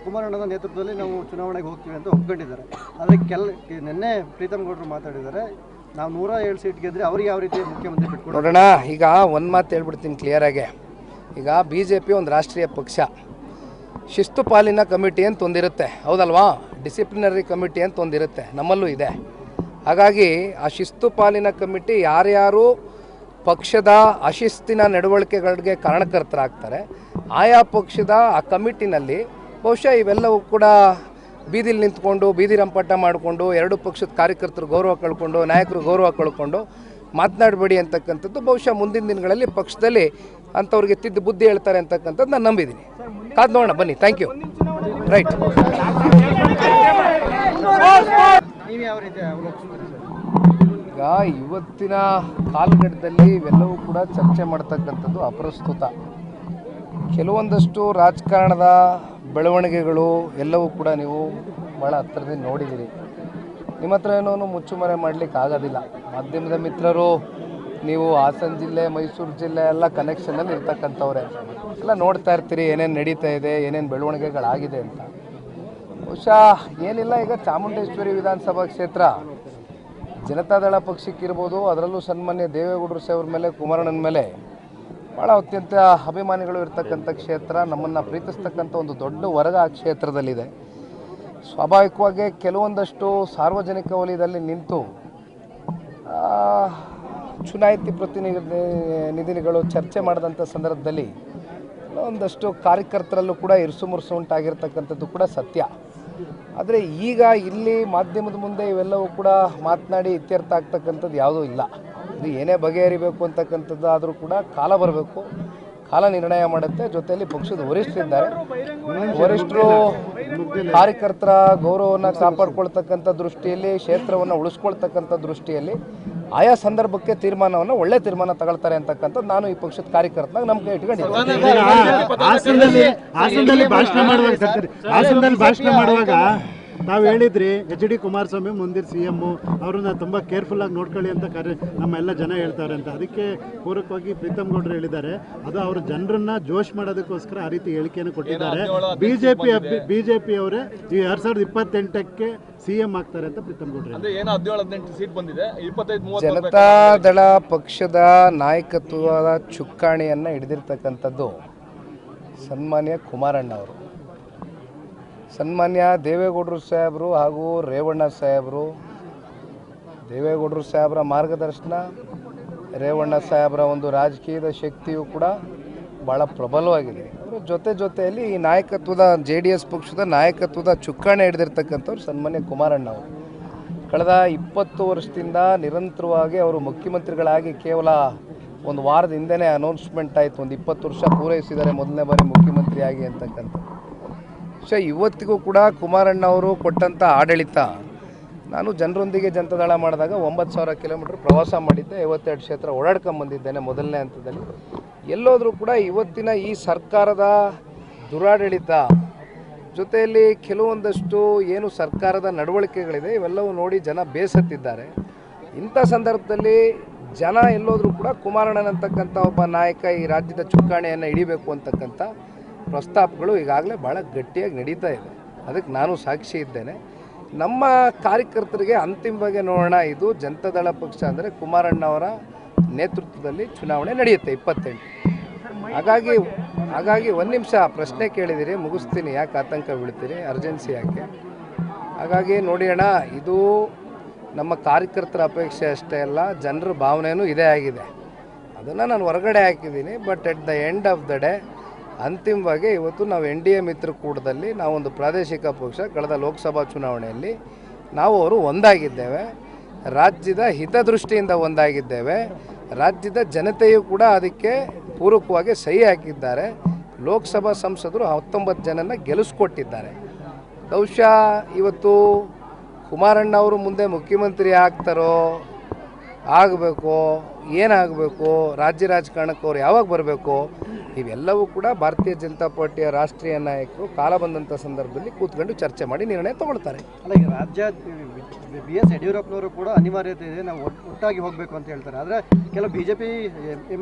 ಕುಮಾರಣ್ಣನ ನೇತೃತ್ವದಲ್ಲಿ ನಾವು ಚುನಾವಣೆಗೆ ಹೋಗ್ತೀವಿ ಅಂತ ಒಪ್ಕೊಂಡಿದ್ದಾರೆ. ಆದರೆ ನಿನ್ನೆ ಪ್ರೀತಮ್ ಗೌಡರು ಮಾತಾಡಿದ್ದಾರೆ, ನಾವು 107 ಸೀಟ್ ಗೆದ್ರೆ ಅವ್ರಿಗೆ ಯಾವ ರೀತಿ ಮುಖ್ಯಮಂತ್ರಿ ಬಿಟ್ಕೊಡೋಣ. ನೋಡೋಣ, ಈಗ ಒಂದು ಮಾತು ಹೇಳ್ಬಿಡ್ತೀನಿ ಕ್ಲಿಯರಾಗೆ. ಈಗ BJP ಒಂದು ರಾಷ್ಟ್ರೀಯ ಪಕ್ಷ, ಶಿಸ್ತು ಪಾಲಿನ ಕಮಿಟಿ ಅಂತ ಒಂದಿರುತ್ತೆ, ಹೌದಲ್ವಾ? ಡಿಸಿಪ್ಲಿನರಿ ಕಮಿಟಿ ಅಂತ ಒಂದಿರುತ್ತೆ, ನಮ್ಮಲ್ಲೂ ಇದೆ. ಹಾಗಾಗಿ ಆ ಶಿಸ್ತು ಪಾಲಿನ ಕಮಿಟಿ ಯಾರ್ಯಾರು ಪಕ್ಷದ ಅಶಿಸ್ತಿನ ನಡವಳಿಕೆಗಳಿಗೆ ಕಾರಣಕರ್ತರಾಗ್ತಾರೆ, ಆಯಾ ಪಕ್ಷದ ಆ ಕಮಿಟಿನಲ್ಲಿ ಬಹುಶಃ ಇವೆಲ್ಲವೂ ಕೂಡ ಬೀದಿಲಿ ನಿಂತ್ಕೊಂಡು ಬೀದಿ ರಂಪಾಟ ಮಾಡಿಕೊಂಡು ಎರಡು ಪಕ್ಷದ ಕಾರ್ಯಕರ್ತರು ಗೌರವ ಕಳ್ಕೊಂಡು ನಾಯಕರು ಗೌರವ ಕಳ್ಕೊಂಡು ಮಾತನಾಡಬೇಡಿ ಅಂತಕ್ಕಂಥದ್ದು ಬಹುಶಃ ಮುಂದಿನ ದಿನಗಳಲ್ಲಿ ಪಕ್ಷದಲ್ಲಿ ಅಂಥವ್ರಿಗೆ ತಿದ್ದು ಬುದ್ಧಿ ಹೇಳ್ತಾರೆ ಅಂತಕ್ಕಂಥದ್ದು ನಾನು ನಂಬಿದ್ದೀನಿ. ಕಾದು ನೋಡೋಣ, ಬನ್ನಿ. Thank you. ರೈಟ್. ಈಗ ಇವತ್ತಿನ ಕಾಲಘಟ್ಟದಲ್ಲಿ ಇವೆಲ್ಲವೂ ಕೂಡ ಚರ್ಚೆ ಮಾಡ್ತಕ್ಕಂಥದ್ದು ಅಪ್ರಸ್ತುತ. ಕೆಲವೊಂದಷ್ಟು ರಾಜಕಾರಣದ ಬೆಳವಣಿಗೆಗಳು ಎಲ್ಲವೂ ಕೂಡ ನೀವು ಭಾಳ ಹತ್ತಿರದಿಂದ ನೋಡಿದ್ದೀರಿ. ನಿಮ್ಮ ಹತ್ರ ಏನೋ ಮುಚ್ಚುಮರೆ ಮಾಡಲಿಕ್ಕೆ ಆಗೋದಿಲ್ಲ. ಮಾಧ್ಯಮದ ಮಿತ್ರರು ನೀವು ಹಾಸನ ಜಿಲ್ಲೆ, ಮೈಸೂರು ಜಿಲ್ಲೆ ಎಲ್ಲ ಕನೆಕ್ಷನಲ್ಲಿ ಇರ್ತಕ್ಕಂಥವ್ರೆ, ಎಲ್ಲ ನೋಡ್ತಾ ಇರ್ತೀರಿ ಏನೇನು ನಡೀತಾ ಇದೆ, ಏನೇನು ಬೆಳವಣಿಗೆಗಳಾಗಿದೆ ಅಂತ. ಬಹುಶಃ ಏನಿಲ್ಲ, ಈಗ ಚಾಮುಂಡೇಶ್ವರಿ ವಿಧಾನಸಭಾ ಕ್ಷೇತ್ರ ಜನತಾದಳ ಪಕ್ಷಕ್ಕಿರ್ಬೋದು, ಅದರಲ್ಲೂ ಸನ್ಮಾನ್ಯ ದೇವೇಗೌಡರು ಸಾಹೇಬ್ರ ಮೇಲೆ, ಕುಮಾರಣ್ಣನ ಮೇಲೆ ಭಾಳ ಅತ್ಯಂತ ಅಭಿಮಾನಿಗಳು ಇರ್ತಕ್ಕಂಥ ಕ್ಷೇತ್ರ, ನಮ್ಮನ್ನು ಪ್ರೀತಿಸ್ತಕ್ಕಂಥ ಒಂದು ದೊಡ್ಡ ವರ್ಗ ಆ ಕ್ಷೇತ್ರದಲ್ಲಿದೆ. ಸ್ವಾಭಾವಿಕವಾಗಿ ಕೆಲವೊಂದಷ್ಟು ಸಾರ್ವಜನಿಕ ವಲಯದಲ್ಲಿ ನಿಂತು ಚುನಾಯಿತ ಪ್ರತಿನಿಧಿಗಳು ಚರ್ಚೆ ಮಾಡಿದಂಥ ಸಂದರ್ಭದಲ್ಲಿ ಒಂದಷ್ಟು ಕಾರ್ಯಕರ್ತರಲ್ಲೂ ಕೂಡ ಇರುಸು ಉಂಟಾಗಿರ್ತಕ್ಕಂಥದ್ದು ಕೂಡ ಸತ್ಯ. ಆದರೆ ಈಗ ಇಲ್ಲಿ ಮಾಧ್ಯಮದ ಮುಂದೆ ಇವೆಲ್ಲವೂ ಕೂಡ ಮಾತನಾಡಿ ಇತ್ಯರ್ಥ ಆಗ್ತಕ್ಕಂಥದ್ದು ಯಾವುದೂ ಇಲ್ಲ. ಇದು ಏನೇ ಬಗೆಹರಿಬೇಕು ಅಂತಕ್ಕಂಥದ್ದು ಆದರೂ ಕೂಡ ಕಾಲ ಬರಬೇಕು, ಕಾಲ ನಿರ್ಣಯ ಮಾಡುತ್ತೆ. ಜೊತೆಯಲ್ಲಿ ಪಕ್ಷದ ವರಿಷ್ಠರಿದ್ದಾರೆ, ವರಿಷ್ಠರು ಕಾರ್ಯಕರ್ತರ ಗೌರವವನ್ನು ಕಾಪಾಡ್ಕೊಳ್ತಕ್ಕಂಥ ದೃಷ್ಟಿಯಲ್ಲಿ, ಕ್ಷೇತ್ರವನ್ನು ಉಳಿಸ್ಕೊಳ್ತಕ್ಕಂಥ ದೃಷ್ಟಿಯಲ್ಲಿ ಆಯಾ ಸಂದರ್ಭಕ್ಕೆ ತೀರ್ಮಾನವನ್ನು ಒಳ್ಳೆ ತೀರ್ಮಾನ ತಗೊಳ್ತಾರೆ ಅಂತಕ್ಕಂಥದ್ದು ನಾನು ಈ ಪಕ್ಷದ ಕಾರ್ಯಕರ್ತನಾಗ ನಂಬಿಕೆ ಇಟ್ಕೊಂಡಿದ್ದೀನಿ. ಭಾಷಣ ಮಾಡುವಾಗ ನಾವು ಹೇಳಿದ್ರಿ HD ಕುಮಾರಸ್ವಾಮಿ ಮುಂದಿನ CM, ಅವ್ರನ್ನ ತುಂಬ ಕೇರ್ಫುಲ್ಲಾಗಿ ನೋಡ್ಕೊಳ್ಳಿ ಅಂತ ನಮ್ಮ ಎಲ್ಲ ಜನ ಹೇಳ್ತಾರೆ ಅಂತ. ಅದಕ್ಕೆ ಪೂರಕವಾಗಿ ಪ್ರೀತಮ್ ಗೌಡರು ಹೇಳಿದ್ದಾರೆ, ಅದು ಅವರು ಜನರನ್ನ ಜೋಶ್ ಮಾಡೋದಕ್ಕೋಸ್ಕರ ಆ ರೀತಿ ಹೇಳಿಕೆಯನ್ನು ಕೊಟ್ಟಿದ್ದಾರೆ. ಬಿಜೆಪಿ ಅವರೇ ಈ 2028ಕ್ಕೆ CM ಆಗ್ತಾರೆ ಅಂತ ಪ್ರೀತಮ್ ಗೌಡರು. ಜನತಾದಳ ಪಕ್ಷದ ನಾಯಕತ್ವದ ಚುಕ್ಕಾಣಿಯನ್ನು ಹಿಡಿದಿರ್ತಕ್ಕಂಥದ್ದು ಸನ್ಮಾನ್ಯ ಕುಮಾರಣ್ಣ ಅವರು. ಸನ್ಮಾನ್ಯ ದೇವೇಗೌಡರು ಸಾಹೇಬರು ಹಾಗೂ ರೇವಣ್ಣ ಸಾಹೇಬರು, ದೇವೇಗೌಡರು ಸಾಹೇಬರ ಮಾರ್ಗದರ್ಶನ, ರೇವಣ್ಣ ಸಾಹೇಬರ ಒಂದು ರಾಜಕೀಯದ ಶಕ್ತಿಯು ಕೂಡ ಭಾಳ ಪ್ರಬಲವಾಗಿದೆ. ಅವರು ಜೊತೆಯಲ್ಲಿ ಈ ನಾಯಕತ್ವದ JDS ಪಕ್ಷದ ನಾಯಕತ್ವದ ಚುಕ್ಕಾಣಿ ಹಿಡಿದಿರ್ತಕ್ಕಂಥವ್ರು ಸನ್ಮಾನ್ಯ ಕುಮಾರಣ್ಣ ಅವರು. ಕಳೆದ 20 ವರ್ಷದಿಂದ ನಿರಂತರವಾಗಿ ಅವರು ಮುಖ್ಯಮಂತ್ರಿಗಳಾಗಿ ಕೇವಲ ಒಂದು ವಾರದ ಹಿಂದೆನೇ ಅನೌನ್ಸ್ಮೆಂಟ್ ಆಯಿತು, ಒಂದು 20 ವರ್ಷ ಪೂರೈಸಿದ್ದಾರೆ ಮೊದಲನೇ ಬಾರಿ ಮುಖ್ಯಮಂತ್ರಿಯಾಗಿ ಅಂತಕ್ಕಂಥ. ಇವತ್ತಿಗೂ ಕೂಡ ಕುಮಾರಣ್ಣ ಅವರು ಕೊಟ್ಟಂಥ ಆಡಳಿತ, ನಾನು ಜನರೊಂದಿಗೆ ಜನತಾದಳ ಮಾಡಿದಾಗ 9,000 ಕಿಲೋಮೀಟ್ರ್ ಪ್ರವಾಸ ಮಾಡಿದ್ದೆ, 52 ಕ್ಷೇತ್ರ ಓಡಾಡ್ಕೊಂಬಂದಿದ್ದೇನೆ ಮೊದಲನೇ ಹಂತದಲ್ಲಿ. ಎಲ್ಲೋದ್ರೂ ಕೂಡ ಇವತ್ತಿನ ಈ ಸರ್ಕಾರದ ದುರಾಡಳಿತ ಜೊತೆಯಲ್ಲಿ ಕೆಲವೊಂದಷ್ಟು ಏನು ಸರ್ಕಾರದ ನಡವಳಿಕೆಗಳಿದೆ ಇವೆಲ್ಲವೂ ನೋಡಿ ಜನ ಬೇಸತ್ತಿದ್ದಾರೆ. ಇಂಥ ಸಂದರ್ಭದಲ್ಲಿ ಜನ ಎಲ್ಲೋದ್ರೂ ಕೂಡ ಕುಮಾರಣ್ಣನಂತಕ್ಕಂಥ ಒಬ್ಬ ನಾಯಕ ಈ ರಾಜ್ಯದ ಚುಕ್ಕಾಣಿಯನ್ನು ಹಿಡಿಬೇಕು ಅಂತಕ್ಕಂಥ ಪ್ರಸ್ತಾಪಗಳು ಈಗಾಗಲೇ ಭಾಳ ಗಟ್ಟಿಯಾಗಿ ನಡೀತಾ ಇದೆ. ಅದಕ್ಕೆ ನಾನು ಸಾಕ್ಷಿ ಇದ್ದೇನೆ. ನಮ್ಮ ಕಾರ್ಯಕರ್ತರಿಗೆ ಅಂತಿಮವಾಗಿ ನೋಡೋಣ, ಇದು ಜನತಾದಳ ಪಕ್ಷ ಅಂದರೆ ಕುಮಾರಣ್ಣವರ ನೇತೃತ್ವದಲ್ಲಿ ಚುನಾವಣೆ ನಡೆಯುತ್ತೆ 28. ಹಾಗಾಗಿ ಒಂದು ನಿಮಿಷ ಪ್ರಶ್ನೆ ಕೇಳಿದಿರಿ, ಮುಗಿಸ್ತೀನಿ, ಯಾಕೆ ಆತಂಕ ಬೀಳ್ತೀರಿ, ಅರ್ಜೆನ್ಸಿ ಯಾಕೆ? ಹಾಗಾಗಿ ನೋಡಿ ಅಣ್ಣ, ಇದು ನಮ್ಮ ಕಾರ್ಯಕರ್ತರ ಅಪೇಕ್ಷೆ ಅಷ್ಟೇ ಅಲ್ಲ, ಜನರ ಭಾವನೆಯೂ ಇದೇ ಆಗಿದೆ. ಅದನ್ನು ನಾನು ಹೊರಗಡೆ ಹಾಕಿದ್ದೀನಿ. But at the end of the day ಅಂತಿಮವಾಗಿ ಇವತ್ತು ನಾವು NDA ಮಿತ್ರಕೂಟದಲ್ಲಿ ನಾವೊಂದು ಪ್ರಾದೇಶಿಕ ಪಕ್ಷ, ಕಳೆದ ಲೋಕಸಭಾ ಚುನಾವಣೆಯಲ್ಲಿ ನಾವು ಅವರು ಒಂದಾಗಿದ್ದೇವೆ, ರಾಜ್ಯದ ಹಿತದೃಷ್ಟಿಯಿಂದ ಒಂದಾಗಿದ್ದೇವೆ. ರಾಜ್ಯದ ಜನತೆಯೂ ಕೂಡ ಅದಕ್ಕೆ ಪೂರಕವಾಗಿ ಸಹಿ ಹಾಕಿದ್ದಾರೆ. ಲೋಕಸಭಾ ಸಂಸದರು 19 ಜನನ ಗೆಲ್ಲಿಸ್ಕೊಟ್ಟಿದ್ದಾರೆ. ಬಹುಶಃ ಇವತ್ತು ಕುಮಾರಣ್ಣ ಅವರು ಮುಂದೆ ಮುಖ್ಯಮಂತ್ರಿ ಆಗ್ತಾರೋ, ಆಗಬೇಕು, ಏನಾಗಬೇಕು, ರಾಜ್ಯ ರಾಜಕಾರಣಕ್ಕೆ ಅವ್ರು ಯಾವಾಗ ಬರಬೇಕು, ಇವೆಲ್ಲವೂ ಕೂಡ ಭಾರತೀಯ ಜನತಾ ಪಾರ್ಟಿಯ ರಾಷ್ಟ್ರೀಯ ನಾಯಕರು ಕಾಲ ಬಂದಂಥ ಸಂದರ್ಭದಲ್ಲಿ ಕೂತ್ಕೊಂಡು ಚರ್ಚೆ ಮಾಡಿ ನಿರ್ಣಯ ತಗೊಳ್ತಾರೆ. ಅಲ್ಲ, ಈಗ ರಾಜ್ಯ BS ಯಡಿಯೂರಪ್ಪನವರು ಕೂಡ ಅನಿವಾರ್ಯತೆ ಇದೆ, ನಾವು ಒಟ್ಟಾಗಿ ಹೋಗಬೇಕು ಅಂತ ಹೇಳ್ತಾರೆ. ಆದರೆ ಕೆಲವು BJP